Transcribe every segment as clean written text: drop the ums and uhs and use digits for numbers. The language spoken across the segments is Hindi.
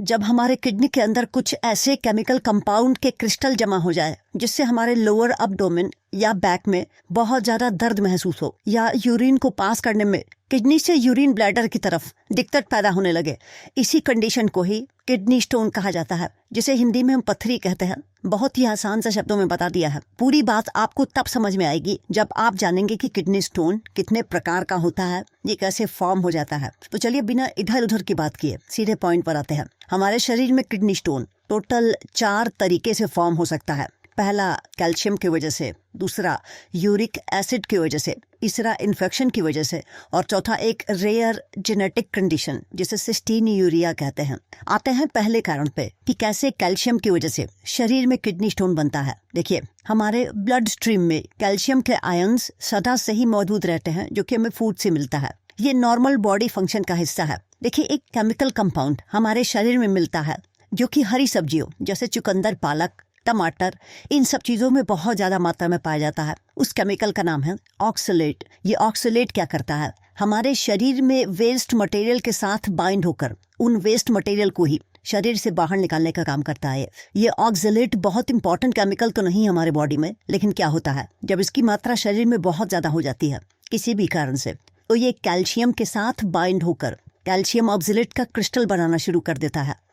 जब हमारे किडनी के अंदर कुछ ऐसे केमिकल कंपाउंड के क्रिस्टल जमा हो जाए जिससे हमारे लोअर अब्डोमेन या बैक में बहुत ज्यादा दर्द महसूस हो, या यूरिन को पास करने में किडनी से यूरिन ब्लैडर की तरफ दिक्कत पैदा होने लगे, इसी कंडीशन को ही किडनी स्टोन कहा जाता है, जिसे हिंदी में हम पत्थरी कहते हैं। बहुत ही आसान से शब्दों में बता दिया है। पूरी बात आपको तब समझ में आएगी जब आप जानेंगे कि किडनी स्टोन कितने प्रकार का होता है, ये कैसे फॉर्म हो जाता है। तो चलिए बिना इधर उधर की बात किए सीधे पॉइंट पर आते हैं। हमारे शरीर में किडनी स्टोन टोटल 4 तरीके से फॉर्म हो सकता है। पहला कैल्शियम की वजह से, दूसरा यूरिक एसिड की वजह से, तीसरा इन्फेक्शन की वजह से, और चौथा एक रेयर जेनेटिक कंडीशन जिसे सिस्टीनयूरिया कहते हैं। आते हैं पहले कारण पे कि कैसे कैल्शियम की वजह से शरीर में किडनी स्टोन बनता है। देखिए, हमारे ब्लड स्ट्रीम में कैल्शियम के आयंस सदा से ही मौजूद रहते हैं, जो कि हमें फूड से मिलता है। ये नॉर्मल बॉडी फंक्शन का हिस्सा है। देखिए, एक केमिकल कंपाउंड हमारे शरीर में मिलता है जो कि हरी सब्जियों जैसे चुकंदर, पालक, टमाटर, इन सब चीज़ों में बहुत ज़्यादा मात्रा में पाया जाता है। उस केमिकल का नाम है ऑक्सलेट। ये ऑक्सलेट क्या करता है, हमारे शरीर में वेस्ट मटेरियल के साथ बाइंड होकर उन वेस्ट मटेरियल को ही शरीर से बाहर निकालने का काम करता है। ये ऑक्सलेट बहुत इंपॉर्टेंट केमिकल तो नहीं हमारे बॉडी में, लेकिन क्या होता है जब इसकी मात्रा शरीर में बहुत ज़्यादा हो जाती है किसी भी कारण से, तो ये कैल्शियम के साथ बाइंड होकर कैल्शियम ऑक्सलेट का क्रिस्टल बनाना शुरू कर देता है।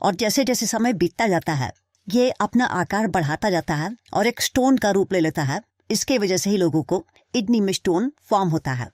और जैसे जैसे समय बीतता जाता है ये अपना आकार बढ़ाता जाता है और एक स्टोन का रूप ले लेता है। इसके वजह से ही लोगों को किडनी में स्टोन फॉर्म होता है।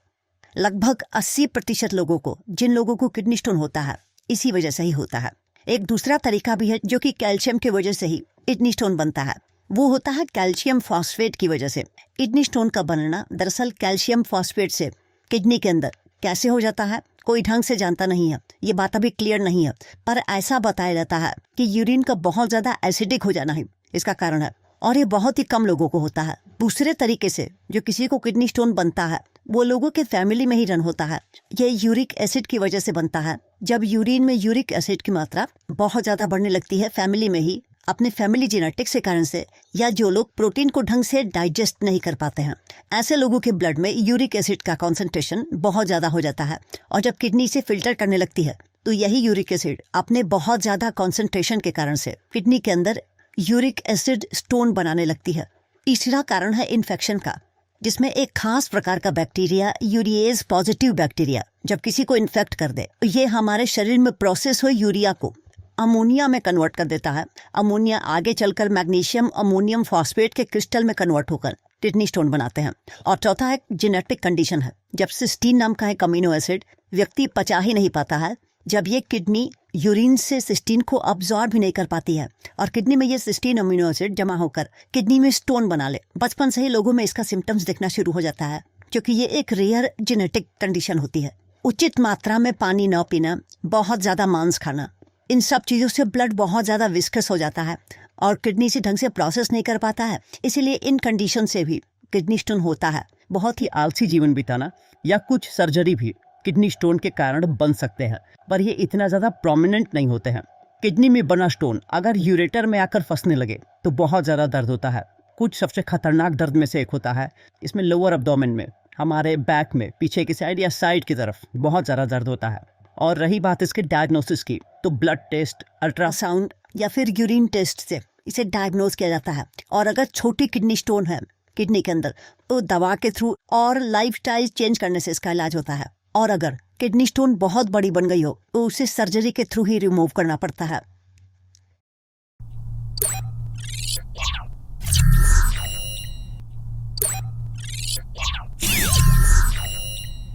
लगभग 80% लोगों को, जिन लोगों को किडनी स्टोन होता है, इसी वजह से ही होता है। एक दूसरा तरीका भी है जो कि कैल्शियम की वजह से ही किडनी स्टोन बनता है। वो होता है कैल्शियम फॉस्फेट की वजह से। किडनी स्टोन का बनना दरअसल कैल्शियम फॉस्फेट से किडनी के अंदर कैसे हो जाता है कोई ढंग से जानता नहीं है, ये बात अभी क्लियर नहीं है, पर ऐसा बताया जाता है कि यूरिन का बहुत ज्यादा एसिडिक हो जाना ही इसका कारण है, और ये बहुत ही कम लोगों को होता है। दूसरे तरीके से जो किसी को किडनी स्टोन बनता है वो लोगों के फैमिली में ही रन होता है। ये यूरिक एसिड की वजह से बनता है। जब यूरिन में यूरिक एसिड की मात्रा बहुत ज्यादा बढ़ने लगती है फैमिली में ही, अपने फैमिली जेनेटिक्स के कारण से, या जो लोग प्रोटीन को ढंग से डाइजेस्ट नहीं कर पाते हैं, ऐसे लोगों के ब्लड में यूरिक एसिड का कॉन्सेंट्रेशन बहुत ज़्यादा हो जाता है। और जब किडनी से फिल्टर करने लगती है तो यही यूरिक एसिड अपने बहुत ज़्यादा कॉन्सेंट्रेशन के कारण से किडनी के अंदर यूरिक एसिड स्टोन बनाने लगती है। तीसरा कारण है इन्फेक्शन का, जिसमें एक खास प्रकार का बैक्टीरिया, यूरिएज पॉजिटिव बैक्टीरिया, जब किसी को इन्फेक्ट कर दे तो ये हमारे शरीर में प्रोसेस हुए यूरिया को अमोनिया में कन्वर्ट कर देता है। अमोनिया आगे चलकर मैग्नीशियम अमोनियम फॉस्फेट के क्रिस्टल में कन्वर्ट होकर किडनी स्टोन बनाते हैं। और चौथा एक जेनेटिक कंडीशन है, जब सिस्टीन नाम का एक अमीनो एसिड व्यक्ति पचा ही नहीं पाता है, जब ये किडनी यूरिन से सिस्टीन को अब्जॉर्ब भी नहीं कर पाती है और किडनी में ये सिस्टीन अमीनो एसिड जमा होकर किडनी में स्टोन बना ले। बचपन से ही लोगों में इसका सिम्टम्स दिखना शुरू हो जाता है, क्योंकि ये एक रेयर जेनेटिक कंडीशन होती है। उचित मात्रा में पानी न पीना, बहुत ज़्यादा मांस खाना, इन सब चीज़ों से ब्लड बहुत ज़्यादा विस्कस हो जाता है और किडनी से ढंग से प्रोसेस नहीं कर पाता है। इसीलिए इन कंडीशन से भी किडनी स्टोन होता है। बहुत ही आलसी जीवन बिताना या कुछ सर्जरी भी किडनी स्टोन के कारण बन सकते हैं, पर ये इतना ज़्यादा प्रोमिनेंट नहीं होते हैं। किडनी में बना स्टोन अगर यूरेटर में आकर फंसने लगे तो बहुत ज़्यादा दर्द होता है। कुछ सबसे खतरनाक दर्द में से एक होता है, इसमें लोअर अब्डोमेन में, हमारे बैक में पीछे की साइड या साइड की तरफ बहुत ज़्यादा दर्द होता है। और रही बात इसके डायग्नोसिस की, तो ब्लड टेस्ट, अल्ट्रासाउंड या फिर यूरिन टेस्ट से इसे डायग्नोज किया जाता है। और अगर छोटी किडनी स्टोन है किडनी के अंदर तो दवा के थ्रू और लाइफस्टाइल चेंज करने से इसका इलाज होता है। और अगर किडनी स्टोन बहुत बड़ी बन गई हो तो उसे सर्जरी के थ्रू ही रिमूव करना पड़ता है।